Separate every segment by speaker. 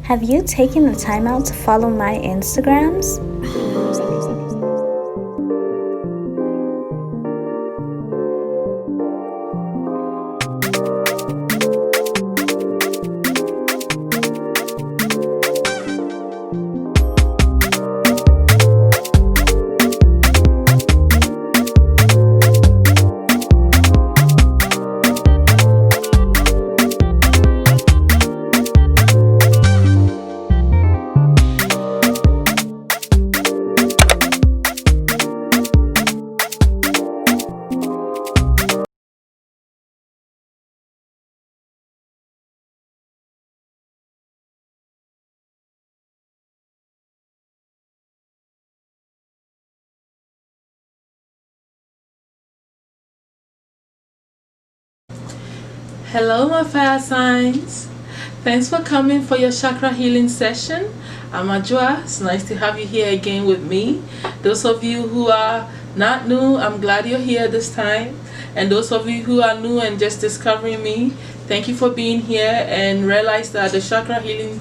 Speaker 1: Have you taken the time out to follow my Instagrams?
Speaker 2: Hello, my fire signs. Thanks for coming for your chakra healing session. I'm Ajua. It's nice to have you here again with me. Those of you who are not new, I'm glad you're here this time. And those of you who are new and just discovering me, thank you for being here, and realize that the chakra healing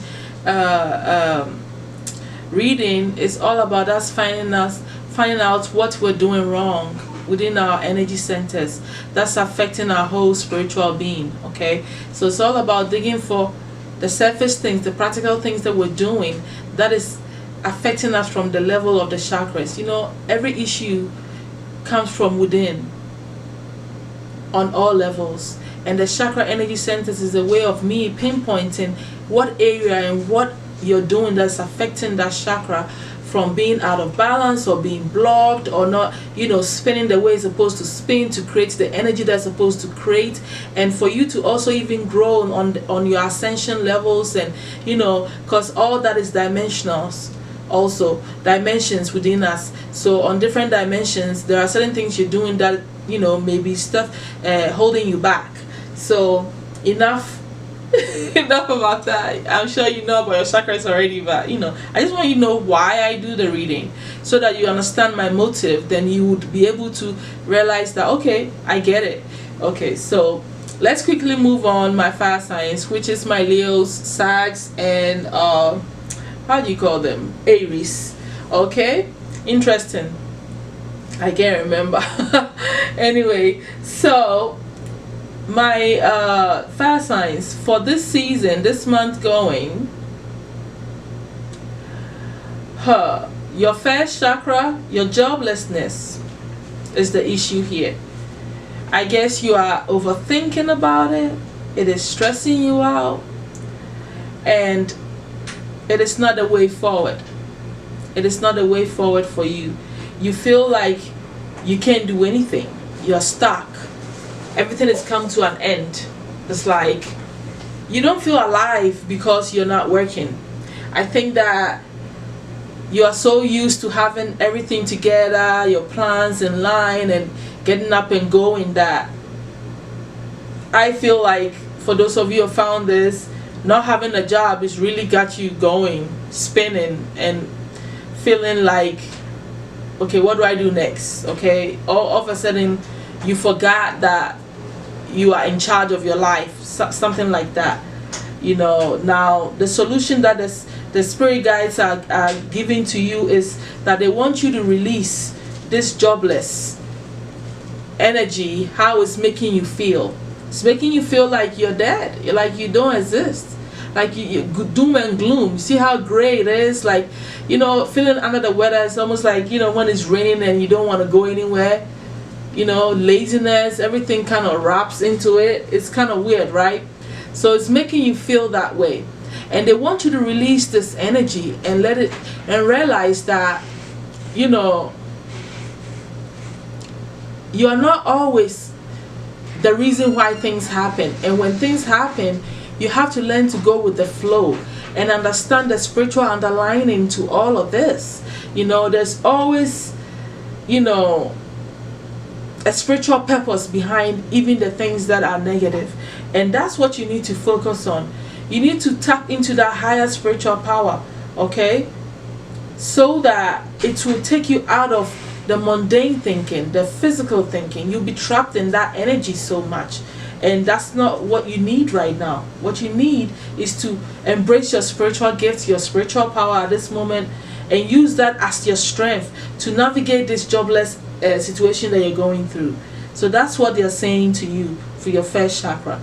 Speaker 2: reading is all about us finding out what we're doing wrong within our energy centers that's affecting our whole spiritual being. Okay, so it's all about digging for the surface things, the practical things that we're doing that is affecting us from the level of the chakras. You know, every issue comes from within on all levels, and the chakra energy centers is a way of me pinpointing what area and what you're doing that's affecting that chakra from being out of balance or being blocked or not, spinning the way it's supposed to spin to create the energy that's supposed to create, and for you to also even grow on your ascension levels, and because all that is dimensionals, also dimensions within us. So on different dimensions there are certain things you're doing that maybe stuff holding you back. So enough enough about that. I'm sure you know about your chakras already, but I just want you to know why I do the reading, so that you understand my motive. Then you would be able to realize that, okay, I get it. Okay, so let's quickly move on. My fire signs, which is my Leos, Sags, and how do you call them, Aries. Okay, interesting, I can't remember. Anyway, so my fire signs for this season, this month going, your first chakra, your joblessness is the issue here. I guess you are overthinking about it. It is stressing you out, and it is not the way forward. It is not the way forward for you. You feel like you can't do anything. You're stuck. Everything has come to an end. It's like you don't feel alive because you're not working. I think that you are so used to having everything together, your plans in line and getting up and going, that I feel like for those of you who found this, not having a job has really got you going, spinning, and feeling like, okay, what do I do next? Okay, all of a sudden you forgot that you are in charge of your life, something like that. Now the solution that the spirit guides are giving to you is that they want you to release this jobless energy. How it's making you feel. It's making you feel like you're dead, like you don't exist, like you doom and gloom. You see how gray it is, like feeling under the weather. It's almost like when it's raining and you don't want to go anywhere. Laziness, everything kind of wraps into it. It's kind of weird, right? So it's making you feel that way, and they want you to release this energy and let it, and realize that you are not always the reason why things happen. And when things happen, you have to learn to go with the flow and understand the spiritual underlining to all of this. There's always a spiritual purpose behind even the things that are negative, and that's what you need to focus on. You need to tap into that higher spiritual power, okay, so that it will take you out of the mundane thinking, the physical thinking. You'll be trapped in that energy so much, And that's not what you need right now. What you need is to embrace your spiritual gifts, your spiritual power at this moment, and use that as your strength to navigate this jobless situation that you're going through. So that's what they're saying to you for your first chakra.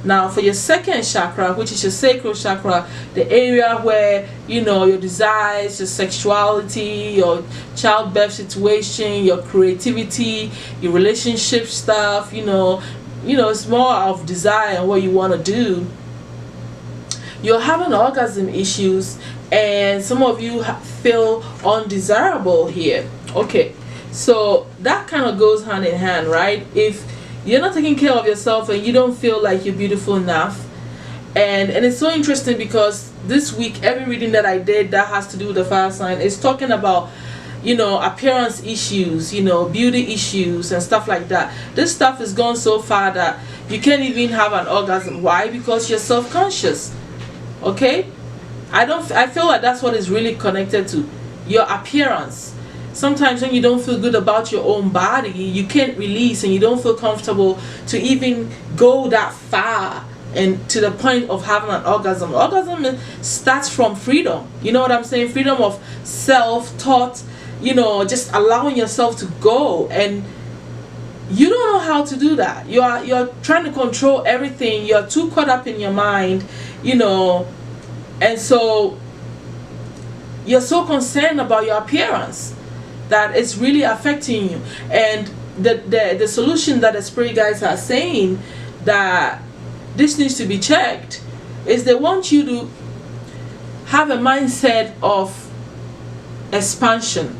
Speaker 2: Now for your second chakra, which is your sacral chakra, the area where, you know, your desires, your sexuality, your childbirth situation, your creativity, your relationship stuff, you know, it's more of desire and what you want to do. You're having orgasm issues, and some of you feel undesirable here. Okay, so that kind of goes hand in hand, right? If you're not taking care of yourself and you don't feel like you're beautiful enough, and it's so interesting because this week every reading that I did that has to do with the fire sign is talking about, you know, appearance issues, you know, beauty issues and stuff like that. This stuff has gone so far that you can't even have an orgasm. Why? Because you're self-conscious. Okay, I feel like that's what is really connected to your appearance. Sometimes when you don't feel good about your own body, you can't release and you don't feel comfortable to even go that far and to the point of having an orgasm. Orgasm starts from freedom. You know what I'm saying? Freedom of self-thought, you know, just allowing yourself to go, and you don't know how to do that. You're trying to control everything. You're too caught up in your mind, you know, and so you're so concerned about your appearance that it's really affecting you. And the solution that the spirit guides are saying that this needs to be checked is they want you to have a mindset of expansion.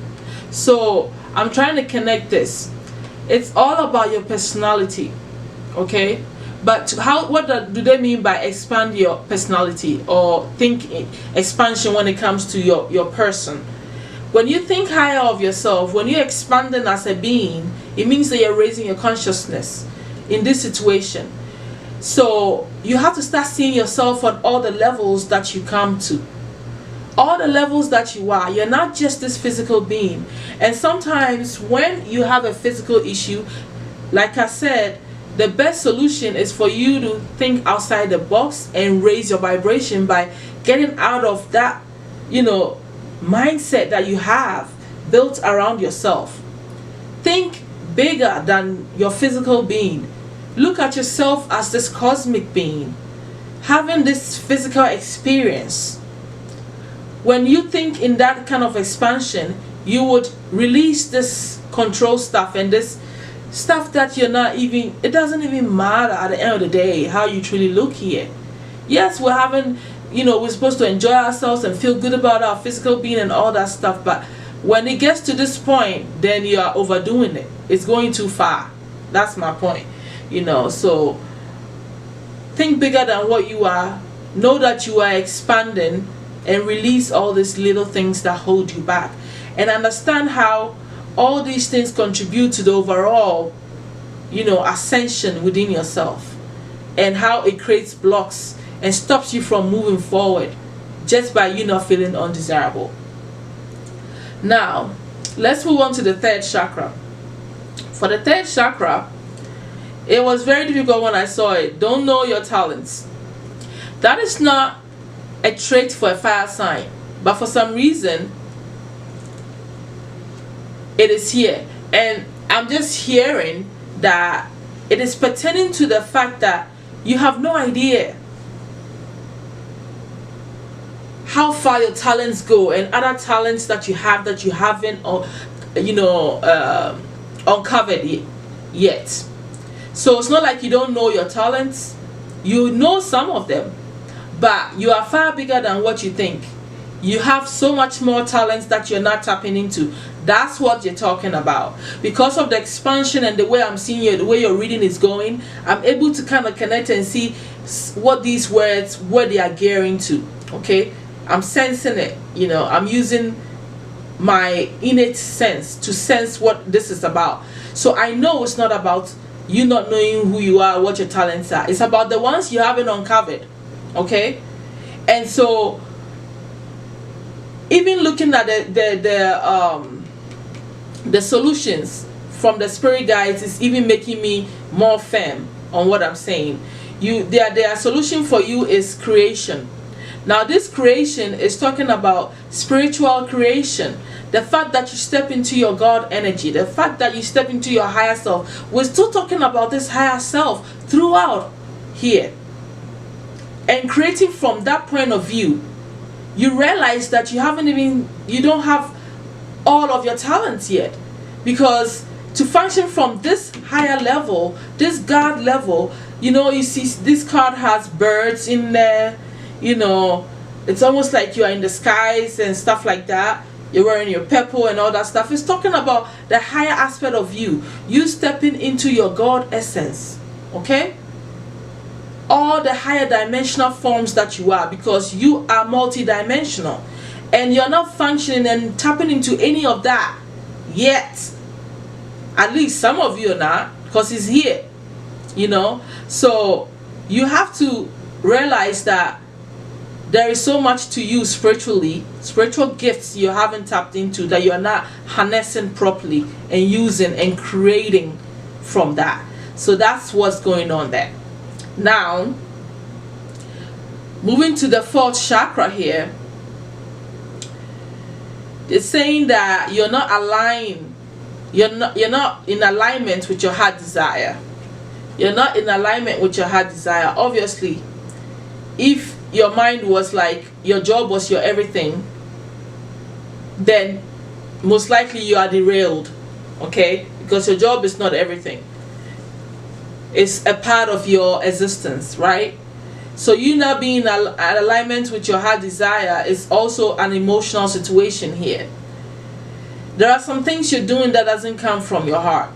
Speaker 2: So I'm trying to connect this. It's all about your personality, okay? But what do they mean by expand your personality or think expansion when it comes to your person? When you think higher of yourself, when you're expanding as a being, it means that you're raising your consciousness in this situation. So you have to start seeing yourself on all the levels that you come to. All the levels that you are. You're not just this physical being. And sometimes when you have a physical issue, like I said, the best solution is for you to think outside the box and raise your vibration by getting out of that, you know, mindset that you have built around yourself. Think bigger than your physical being. Look at yourself as this cosmic being having this physical experience. When you think in that kind of expansion, you would release this control stuff and this stuff that you're not even, it doesn't even matter at the end of the day how you truly look here. Yes, we're having, you know, we're supposed to enjoy ourselves and feel good about our physical being and all that stuff, but when it gets to this point, then you are overdoing it. It's going too far. That's my point, you know. So think bigger than what you are. Know that you are expanding and release all these little things that hold you back, and understand how all these things contribute to the overall, you know, ascension within yourself, and how it creates blocks and stops you from moving forward just by you not feeling undesirable. Now let's move on to the third chakra. For the third chakra, it was very difficult when I saw it. Don't know your talents. That is not a trait for a fire sign, but for some reason it is here, and I'm just hearing that it is pertaining to the fact that you have no idea how far your talents go and other talents that you have that you haven't, or you know, uncovered yet. So it's not like you don't know your talents. You know some of them, but you are far bigger than what you think. You have so much more talents that you're not tapping into. That's what you're talking about. Because of the expansion and the way I'm seeing you, the way your reading is going, I'm able to kind of connect and see what these words, where they are gearing to. Okay, I'm sensing it. You know, I'm using my innate sense to sense what this is about. So I know it's not about you not knowing who you are, what your talents are. It's about the ones you haven't uncovered. Okay, and so even looking at the solutions from the spirit guides is even making me more firm on what I'm saying. Their solution for you is creation. Now this creation is talking about spiritual creation. The fact that you step into your God energy, the fact that you step into your higher self. We're still talking about this higher self throughout here. And creating from that point of view, you realize that you don't have all of your talents yet. Because to function from this higher level, this God level, you see this card has birds in there, it's almost like you are in the skies and stuff like that. You're wearing your purple and all that stuff. It's talking about the higher aspect of you stepping into your God essence, okay? All the higher dimensional forms that you are, because you are multidimensional, and you're not functioning and tapping into any of that yet. At least some of you are not, because it's here, so you have to realize that there is so much to you spiritually, spiritual gifts you haven't tapped into, that you are not harnessing properly and using and creating from that. So that's what's going on there. Now, moving to the 4th chakra here, it's saying that you're not aligned, you're not in alignment with your heart desire. You're not in alignment with your heart desire. Obviously, if your mind was like your job was your everything, then most likely you are derailed, okay? Because your job is not everything. It's a part of your existence, right? So you not being in alignment with your heart desire is also an emotional situation here. There are some things you're doing that doesn't come from your heart,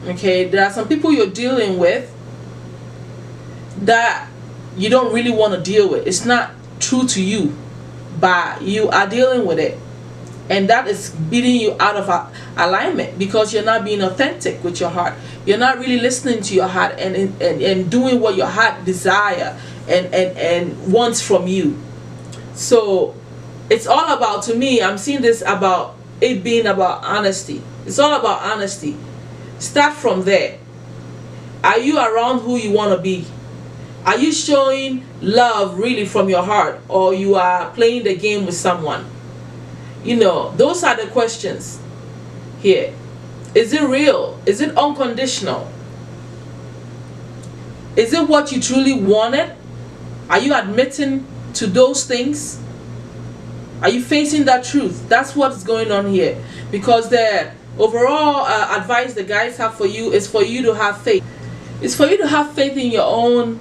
Speaker 2: okay? There are some people you're dealing with that you don't really want to deal with. It's not true to you, but you are dealing with it, and that is beating you out of alignment, because you're not being authentic with your heart. You're not really listening to your heart and doing what your heart desire and wants from you. So it's all about, to me, I'm seeing this about it being about honesty. It's all about honesty. Start from there. Are you around who you want to be? Are you showing love really from your heart, or you are playing the game with someone? Those are the questions here. Is it real? Is it unconditional? Is it what you truly wanted? Are you admitting to those things? Are you facing that truth? That's what's going on here. Because the overall advice the guys have for you is for you to have faith. It's for you to have faith in your own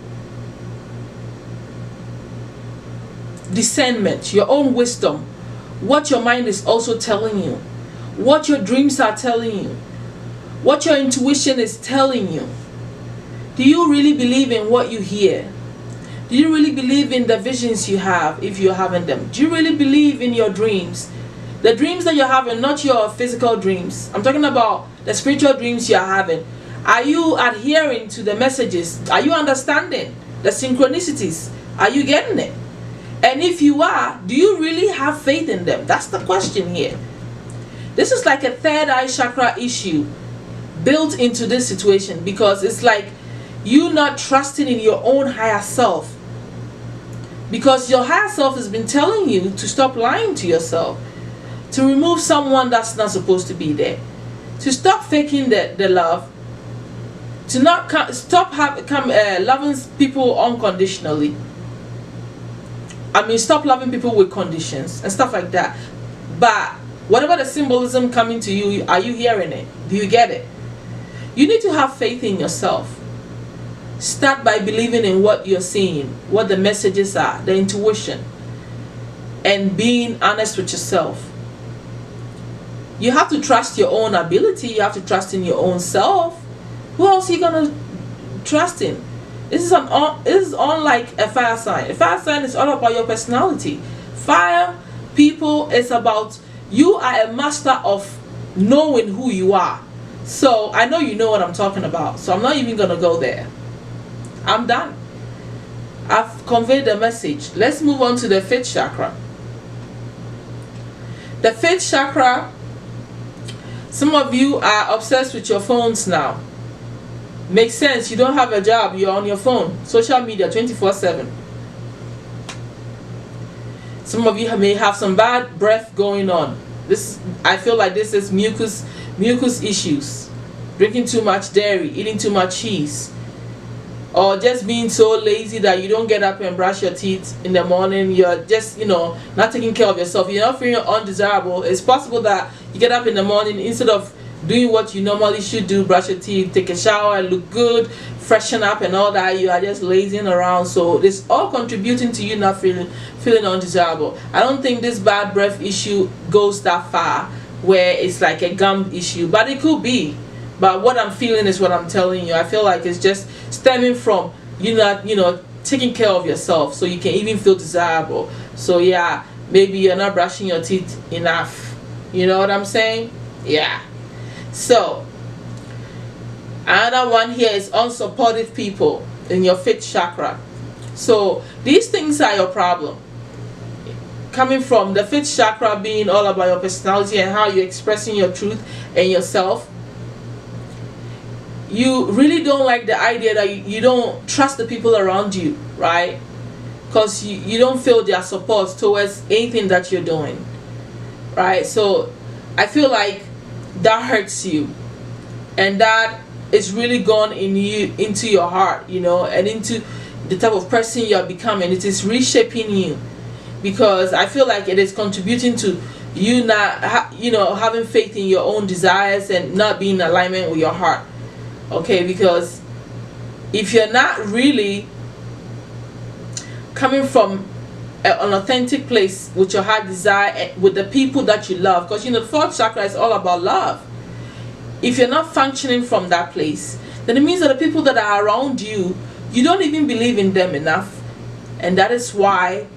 Speaker 2: discernment, your own wisdom, what your mind is also telling you, what your dreams are telling you, what your intuition is telling you. Do you really believe in what you hear? Do you really believe in the visions you have, if you're having them? Do you really believe in your dreams? The dreams that you're having, not your physical dreams. I'm talking about the spiritual dreams you're having. Are you adhering to the messages? Are you understanding the synchronicities? Are you getting it? And if you are, do you really have faith in them? That's the question here. This is like a third eye chakra issue built into this situation, because it's like you not trusting in your own higher self, because your higher self has been telling you to stop lying to yourself, to remove someone that's not supposed to be there, to stop faking the love, to not stop loving people unconditionally. Stop loving people with conditions and stuff like that. But whatever the symbolism coming to you, are you hearing it? Do you get it? You need to have faith in yourself. Start by believing in what you're seeing, what the messages are, the intuition, and being honest with yourself. You have to trust your own ability. You have to trust in your own self. Who else are you gonna trust in? This is unlike a fire sign. A fire sign is all about your personality. Fire people is about, you are a master of knowing who you are. So I know you know what I'm talking about. So I'm not even gonna go there. I'm done. I've conveyed the message. Let's move on to the 5th chakra. The 5th chakra, some of you are obsessed with your phones now. Makes sense. You don't have a job. You're on your phone. Social media 24/7. Some of you may have some bad breath going on. I feel like this is mucus issues. Drinking too much dairy, eating too much cheese, or just being so lazy that you don't get up and brush your teeth in the morning. You're just, not taking care of yourself. You're not feeling undesirable. It's possible that you get up in the morning, instead of doing what you normally should do, brush your teeth, take a shower, look good, freshen up and all that, you are just lazing around. So it's all contributing to you not feeling undesirable. I don't think this bad breath issue goes that far where it's like a gum issue, but it could be. But what I'm feeling is what I'm telling you. I feel like it's just stemming from you not, taking care of yourself so you can even feel desirable. So yeah, maybe you're not brushing your teeth enough. You know what I'm saying? Yeah. So another one here is unsupportive people in your fifth chakra. So these things are your problem. Coming from the fifth chakra being all about your personality and how you're expressing your truth and yourself. You really don't like the idea that you don't trust the people around you, right? Because you don't feel their support towards anything that you're doing, right? So I feel like that hurts you, and that is really gone into your heart, and into the type of person you are becoming. It is reshaping you, because I feel like it is contributing to you not having faith in your own desires and not being in alignment with your heart. Okay, because if you're not really coming from an authentic place with your heart desire, with the people that you love, because the fourth chakra is all about love. If you're not functioning from that place, then it means that the people that are around you, you don't even believe in them enough, and that is why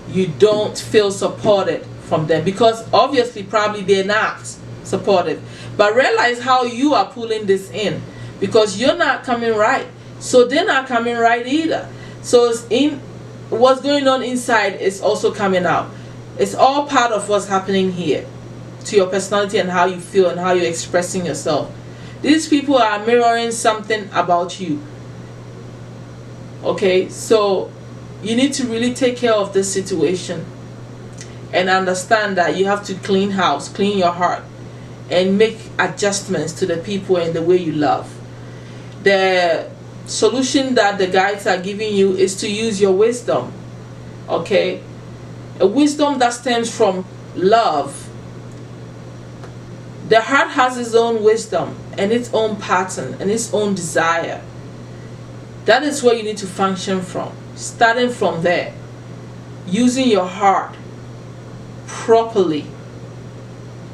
Speaker 2: you don't feel supported from them, because obviously probably they're not supportive. But realize how you are pulling this in, because you're not coming right, so they're not coming right either. So what's going on inside is also coming out. It's all part of what's happening here to your personality and how you feel and how you're expressing yourself. These people are mirroring something about you. Okay, so you need to really take care of this situation and understand that you have to clean house, clean your heart, and make adjustments to the people and the way you love. The solution that the guides are giving you is to use your wisdom. Okay, a wisdom that stems from love. The heart has its own wisdom and its own pattern and its own desire. That is where you need to function from. Starting from there, using your heart properly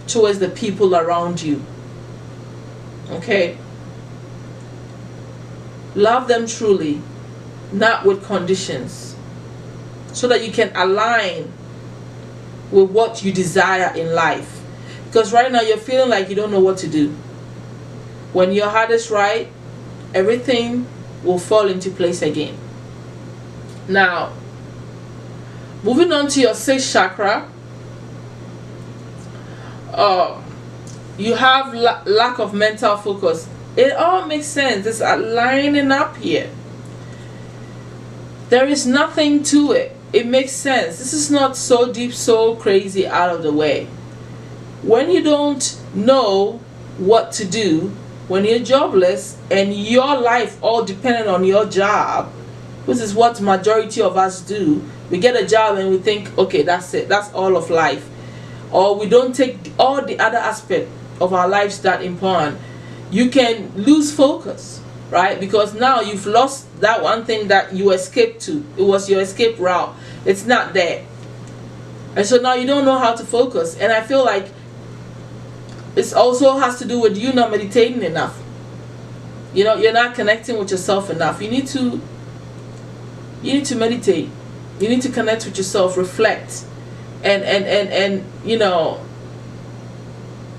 Speaker 2: towards the people around you. Okay, love them truly, not with conditions, so that you can align with what you desire in life. Because right now you're feeling like you don't know what to do. When your heart is right, everything will fall into place again. Now, moving on to your sixth chakra, you have lack of mental focus. It all makes sense. It's lining up here. There is nothing to it. It makes sense. This is not so deep, so crazy out of the way. When you don't know what to do, when you're jobless and your life all dependent on your job, which is what majority of us do, we get a job and we think, okay, that's it, that's all of life. Or we don't take all the other aspect of our lives that important. You can lose focus, right? Because now you've lost that one thing that you escaped to. It was your escape route. It's not there. And so now you don't know how to focus. And I feel like it also has to do with you not meditating enough. You're not connecting with yourself enough. You need to meditate. You need to connect with yourself, reflect. And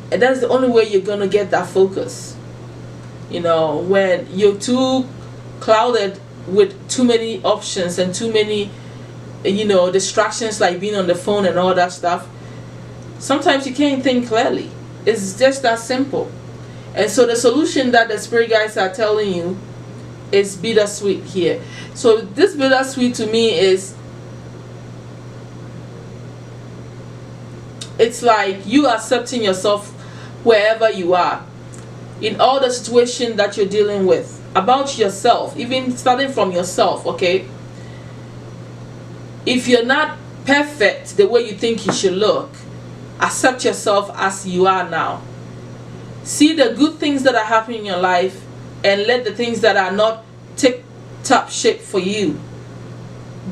Speaker 2: that's the only way you're going to get that focus. When you're too clouded with too many options and too many distractions, like being on the phone and all that stuff, sometimes you can't think clearly. It's just that simple. And so the solution that the spirit guides are telling you is bittersweet here. So this bittersweet to me is, it's like you accepting yourself wherever you are, in all the situation that you're dealing with, about yourself, even starting from yourself, okay? If you're not perfect the way you think you should look, accept yourself as you are now. See the good things that are happening in your life, and let the things that are not tip top shape for you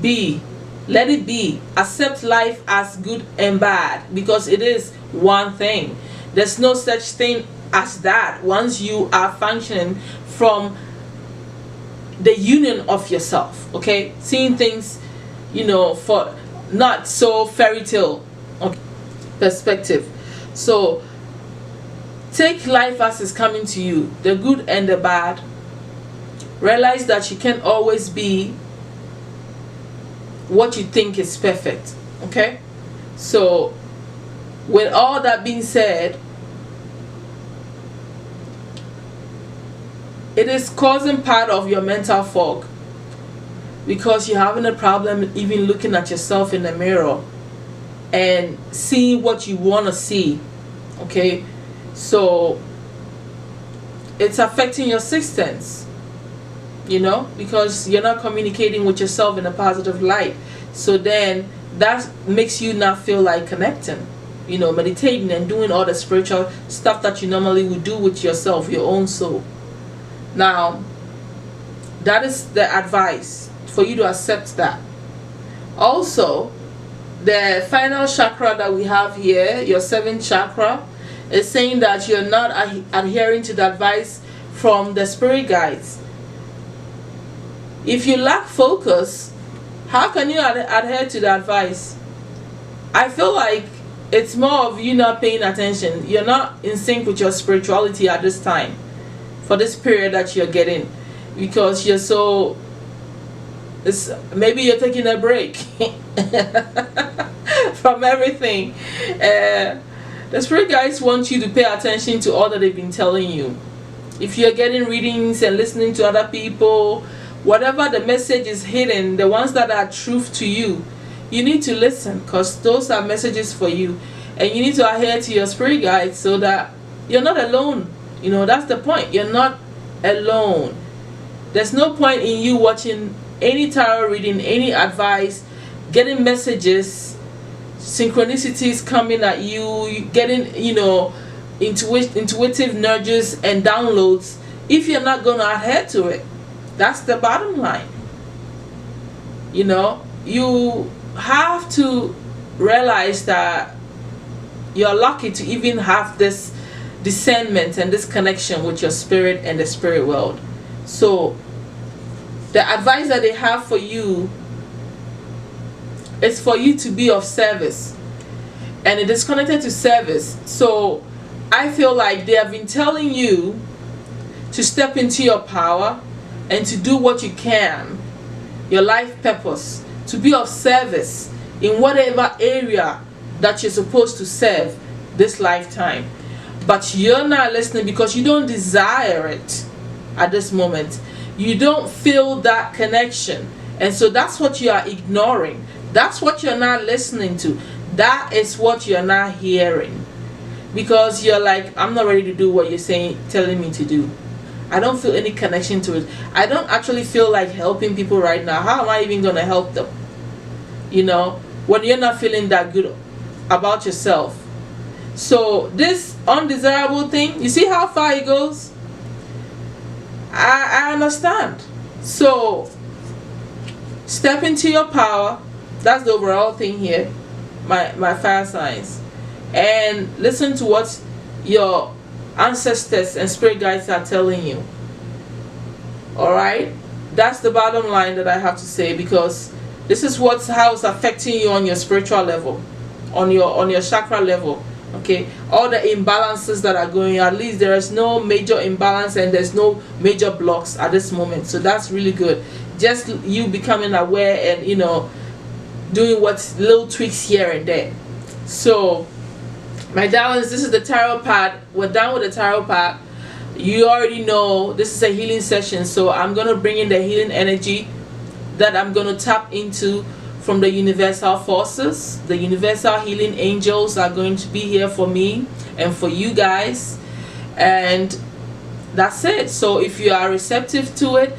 Speaker 2: be. Let it be. Accept life as good and bad, because it is one thing. There's no such thing as that once you are functioning from the union of yourself, okay? Seeing things, for not so fairy tale, okay, perspective. So take life as it's coming to you, the good and the bad. Realize that you can't always be what you think is perfect, okay? So with all that being said, it is causing part of your mental fog, because you're having a problem even looking at yourself in the mirror and seeing what you want to see, okay? So it's affecting your sixth sense, because you're not communicating with yourself in a positive light. So then that makes you not feel like connecting, meditating and doing all the spiritual stuff that you normally would do with yourself, your own soul. Now, that is the advice for you to accept that. Also, the final chakra that we have here, your seventh chakra, is saying that you're not adhering to the advice from the spirit guides. If you lack focus, how can you adhere to the advice? I feel like it's more of you not paying attention. You're not in sync with your spirituality at this time, for this period that you're getting, because you're so, maybe you're taking a break from everything. The spirit guides want you to pay attention to all that they've been telling you. If you're getting readings and listening to other people, whatever the message is hidden, the ones that are truth to you, you need to listen, because those are messages for you. And you need to adhere to your spirit guides so that you're not alone. That's the point. You're not alone. There's no point in you watching any tarot reading, any advice, getting messages, synchronicities coming at you, getting, intuitive nudges and downloads, if you're not going to adhere to it. That's the bottom line. You have to realize that you're lucky to even have this discernment and this connection with your spirit and the spirit world. So the advice that they have for you is for you to be of service, and it is connected to service. So I feel like they have been telling you to step into your power and to do what you can, your life purpose, to be of service in whatever area that you're supposed to serve this lifetime. But you're not listening because you don't desire it at this moment. You don't feel that connection. And so that's what you are ignoring. That's what you're not listening to. That is what you're not hearing. Because you're like, I'm not ready to do what you're telling me to do. I don't feel any connection to it. I don't actually feel like helping people right now. How am I even going to help them? When you're not feeling that good about yourself. So this undesirable thing, you see how far it goes? I understand. So step into your power. That's the overall thing here, my fire signs. And listen to what your ancestors and spirit guides are telling you. Alright? That's the bottom line that I have to say, because this is how it's affecting you on your spiritual level, on your chakra level. Okay, all the imbalances that are going, at least there is no major imbalance and there's no major blocks at this moment. So that's really good. Just you becoming aware and doing little tweaks here and there. So my darlings, this is the tarot part. We're done with the tarot part. You already know this is a healing session, so I'm going to bring in the healing energy that I'm going to tap into from the universal forces. The universal healing angels are going to be here for me and for you guys, and that's it. So if you are receptive to it,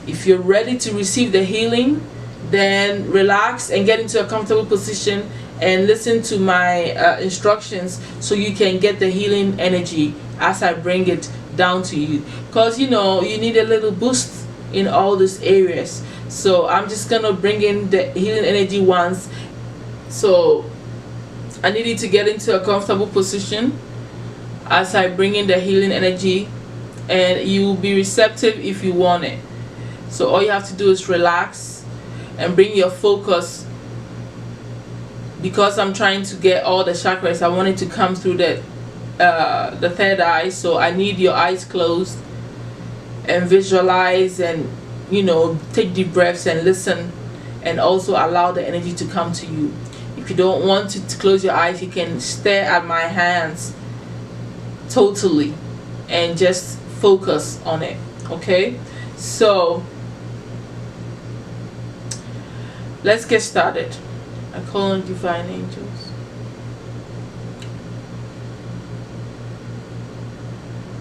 Speaker 2: if you're ready to receive the healing, then relax and get into a comfortable position and listen to my instructions so you can get the healing energy as I bring it down to you, because you know you need a little boost in all these areas. So I'm just gonna bring in the healing energy once. So I need you to get into a comfortable position as I bring in the healing energy, and you will be receptive if you want it. So all you have to do is relax and bring your focus, because I'm trying to get all the chakras. I want it to come through the third eye, so I need your eyes closed and visualize, and you know, take deep breaths and listen, and also allow the energy to come to you. If you don't want to close your eyes, you can stare at my hands totally and just focus on it. Okay, so let's get started. I call on divine angels.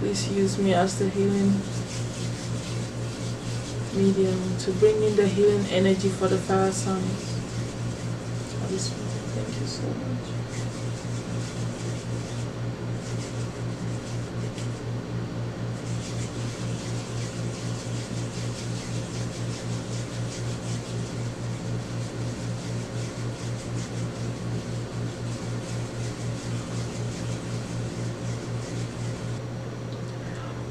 Speaker 2: Please use me as the healing medium to bring in the healing energy for the fire signs. Thank you so much.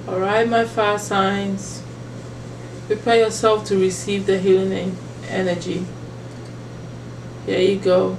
Speaker 2: Alright, my fire signs, prepare yourself to receive the healing energy. Here you go.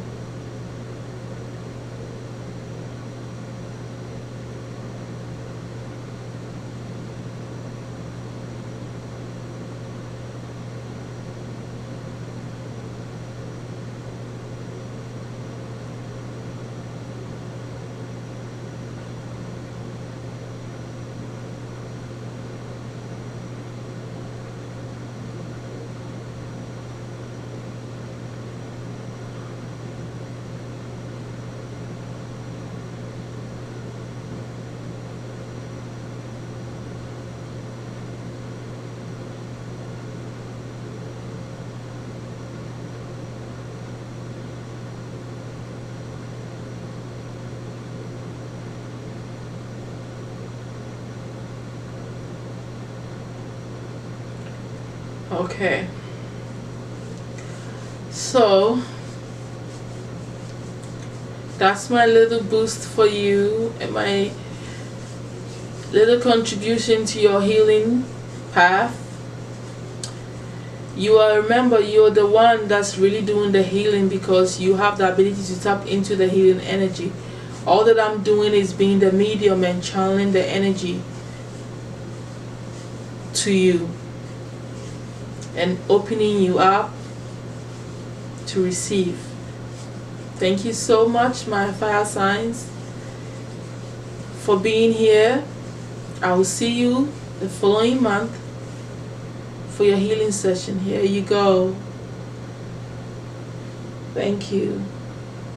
Speaker 2: Okay, so that's my little boost for you and my little contribution to your healing path. Remember, you're the one that's really doing the healing, because you have the ability to tap into the healing energy. All that I'm doing is being the medium and channeling the energy to you and opening you up to receive. Thank you so much, my fire signs, for being here. I will see you the following month for your healing session. Here you go. Thank you.